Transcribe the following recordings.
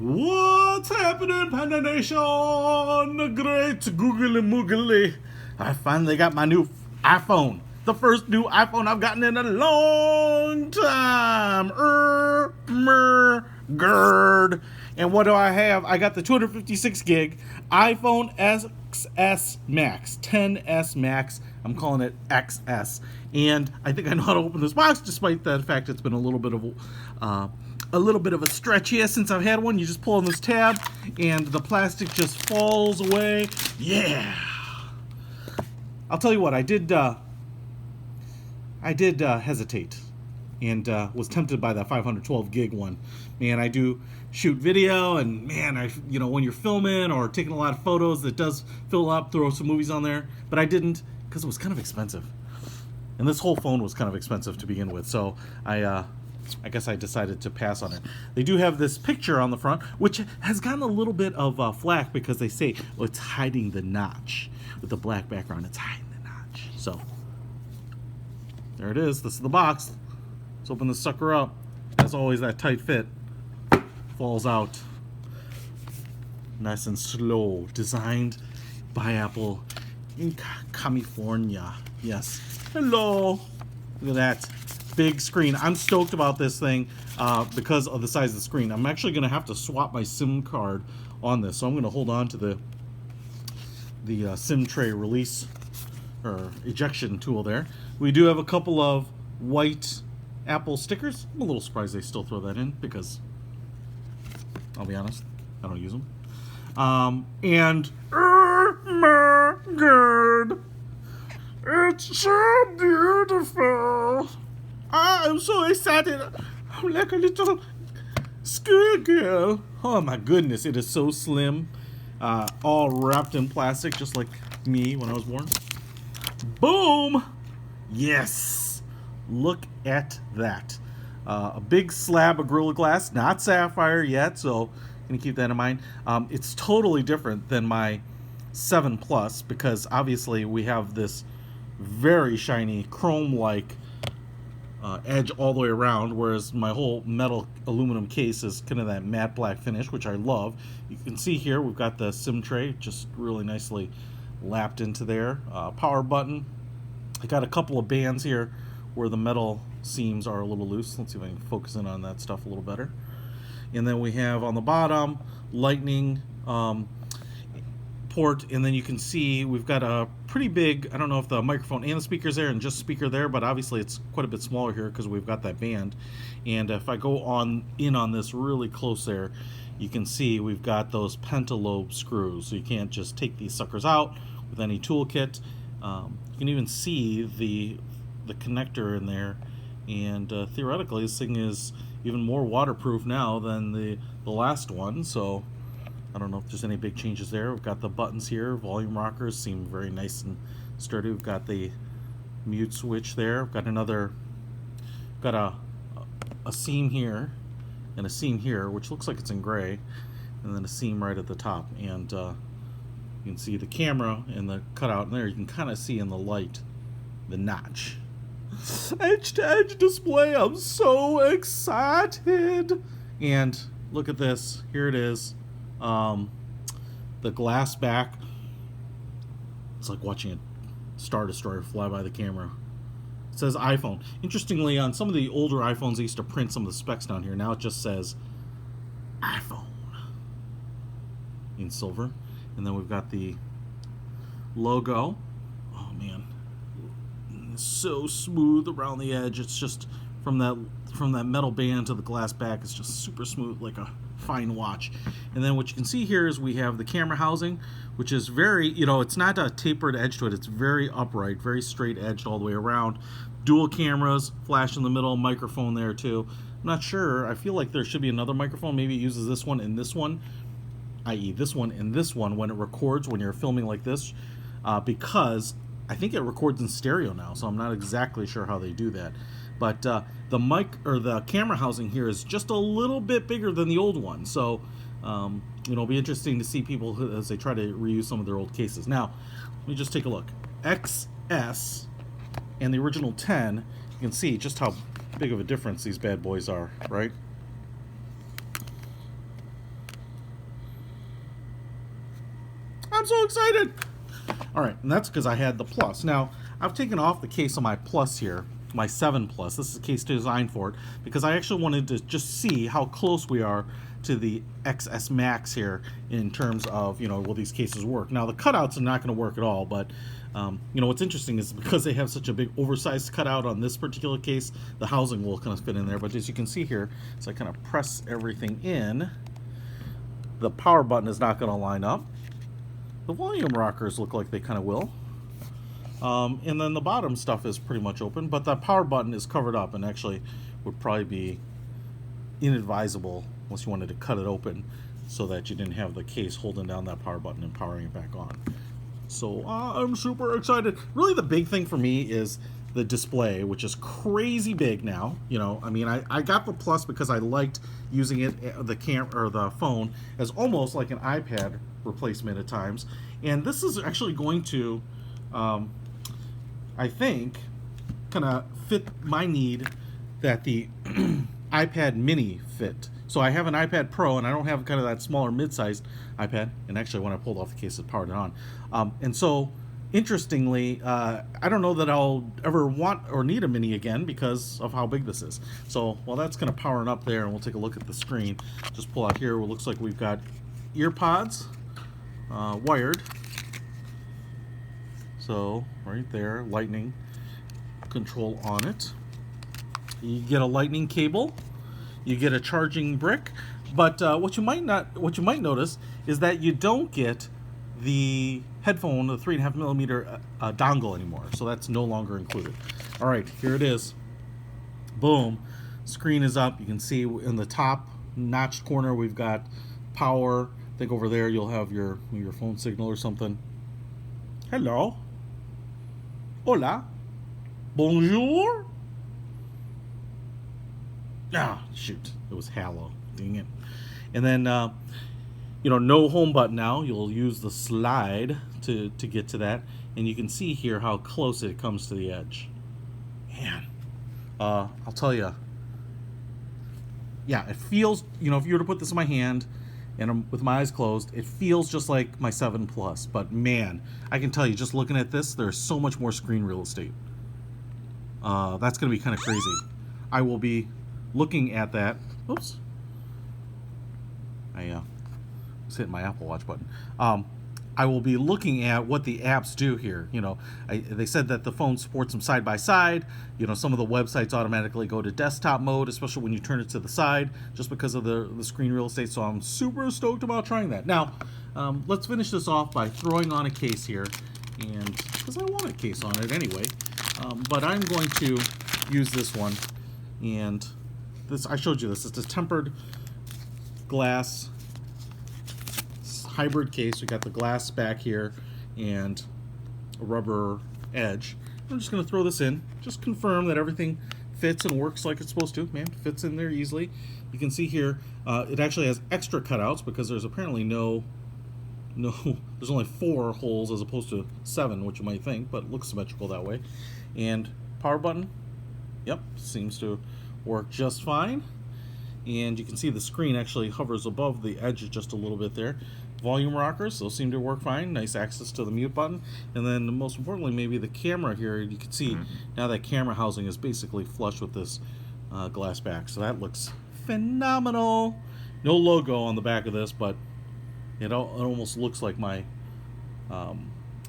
What's happening, Panda Nation? Great googly moogly. I finally got my new iPhone. The first new iPhone I've gotten in a long time. Gerd. And what do I have? I got the 256 gig iPhone XS Max, 10s Max. I'm calling it XS. And I think I know how to open this box, despite the fact it's been a little bit of a stretch here since I've had one. You just pull on this tab and the plastic just falls away. Yeah. I'll tell you what, I did hesitate and was tempted by that 512 gig one. Man, I do shoot video, and man, when you're filming or taking a lot of photos, it does fill up, throw some movies on there. But I didn't, because it was kind of expensive. And this whole phone was kind of expensive to begin with, so I guess I decided to pass on it. They do have this picture on the front, which has gotten a little bit of flack because they say, well, it's hiding the notch. With the black background, it's hiding the notch. So, there it is. This is the box. Let's open this sucker up. As always, that tight fit falls out. Nice and slow. Designed by Apple in California. Yes. Hello. Look at that. Big screen. I'm stoked about this thing because of the size of the screen. I'm actually going to have to swap my SIM card on this, so I'm going to hold on to the SIM tray release or ejection tool there. We do have a couple of white Apple stickers. I'm a little surprised they still throw that in because, I'll be honest, I don't use them. And oh my God, it's so beautiful. I'm so excited. I'm like a little schoolgirl. Oh my goodness, it is so slim. All wrapped in plastic, just like me when I was born. Boom! Yes! Look at that. A big slab of Gorilla Glass, not sapphire yet, so gonna keep that in mind. It's totally different than my 7 Plus because obviously we have this very shiny chrome-like edge all the way around, whereas my whole metal aluminum case is kind of that matte black finish, which I love. You can see here we've got the SIM tray just really nicely lapped into there. Power button. I got a couple of bands here where the metal seams are a little loose. Let's see if I can focus in on that stuff a little better. And then we have on the bottom lightning port, and then you can see we've got a pretty big, I don't know if the microphone and the speaker's there and just speaker there, but obviously it's quite a bit smaller here because we've got that band. And if I go on this really close there, you can see we've got those pentalobe screws, so you can't just take these suckers out with any toolkit. You can even see the connector in there, and theoretically this thing is even more waterproof now than the last one, so I don't know if there's any big changes there. We've got the buttons here. Volume rockers seem very nice and sturdy. We've got the mute switch there. We've got a seam here and a seam here, which looks like it's in gray, and then a seam right at the top. And you can see the camera and the cutout in there. You can kind of see in the light the notch. Edge-to-edge display. I'm so excited. And look at this. Here it is. The glass back, it's like watching a Star Destroyer fly by the camera. It says iPhone. Interestingly, on some of the older iPhones, they used to print some of the specs down here. Now it just says iPhone in silver. And then we've got the logo. Oh man, it's so smooth around the edge. It's just from that metal band to the glass back, it's just super smooth, like a fine watch. And then what you can see here is we have the camera housing, which is very, it's not a tapered edge to it. It's very upright, very straight edged all the way around. Dual cameras, flash in the middle, microphone there too. I'm not sure. I feel like there should be another microphone. Maybe it uses this one and this one, i.e. this one and this one when it records, when you're filming like this, because I think it records in stereo now, so I'm not exactly sure how they do that. But the mic or the camera housing here is just a little bit bigger than the old one, so it'll be interesting to see people as they try to reuse some of their old cases. Now, let me just take a look. XS and the original 10, you can see just how big of a difference these bad boys are, right? I'm so excited. All right, and that's because I had the Plus. Now, I've taken off the case on my Plus here, my 7 Plus. This is a case designed for it because I actually wanted to just see how close we are to the XS Max here in terms of, will these cases work? Now, the cutouts are not going to work at all, but what's interesting is because they have such a big oversized cutout on this particular case, the housing will kind of fit in there. But as you can see here, as I kind of press everything in, the power button is not going to line up. The volume rockers look like they kind of will. And then the bottom stuff is pretty much open, but the power button is covered up and actually would probably be inadvisable unless you wanted to cut it open so that you didn't have the case holding down that power button and powering it back on. So I'm super excited. Really the big thing for me is the display, which is crazy big now. I got the Plus because I liked using it, the phone, as almost like an iPad replacement at times. And this is actually going to, I think, kind of fit my need that the iPad mini fit. So I have an iPad Pro, and I don't have kind of that smaller mid-sized iPad. And actually, when I pulled off the case, it powered it on. And so, interestingly, I don't know that I'll ever want or need a mini again because of how big this is. So while that's going to power it up there, and we'll take a look at the screen, just pull out here. It looks like we've got ear pods, wired. So right there, lightning control on it. You get a lightning cable. You get a charging brick, but what you might notice is that you don't get the headphone, the 3.5mm dongle anymore. So that's no longer included. All right, here it is. Boom, screen is up. You can see in the top notched corner we've got power. I think over there you'll have your phone signal or something. Hello. Hola. Bonjour. Ah, shoot. It was hello. Dang it. And then, no home button now. You'll use the slide to get to that. And you can see here how close it comes to the edge. Man. I'll tell you. Yeah, it feels, if you were to put this in my hand and with my eyes closed, it feels just like my 7 Plus. But man, I can tell you, just looking at this, there's so much more screen real estate. That's going to be kind of crazy. I will be looking at that. Oops. I was hitting my Apple Watch button. I will be looking at what the apps do here. They said that the phone supports them side by side. Some of the websites automatically go to desktop mode, especially when you turn it to the side, just because of the screen real estate. So I'm super stoked about trying that. Now, let's finish this off by throwing on a case here, and because I want a case on it anyway. But I'm going to use this one, and I showed you this. It's a tempered glass hybrid case. We got the glass back here and a rubber edge. I'm just going to throw this in. Just confirm that everything fits and works like it's supposed to. Man, fits in there easily. You can see here it actually has extra cutouts because there's apparently there's only 4 holes as opposed to 7, which you might think, but it looks symmetrical that way. And power button, yep, seems to work just fine. And you can see the screen actually hovers above the edge just a little bit there. Volume rockers, those seem to work fine. Nice access to the mute button. And then most importantly, maybe the camera here. You can see now that camera housing is basically flush with this glass back. So that looks phenomenal. No logo on the back of this, but it almost looks like my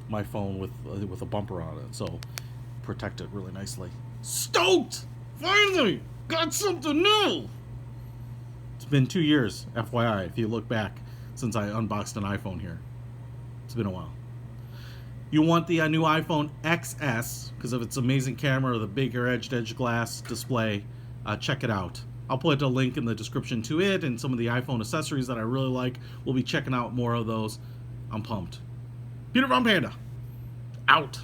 my phone with a bumper on it. So protect it really nicely. Stoked! Finally! Got something new! It's been 2 years, FYI, if you look back, since I unboxed an iPhone here. It's been a while. You want the new iPhone XS, because of its amazing camera, the bigger edge glass display, check it out. I'll put a link in the description to it and some of the iPhone accessories that I really like. We'll be checking out more of those. I'm pumped. Peter from Panda. Out.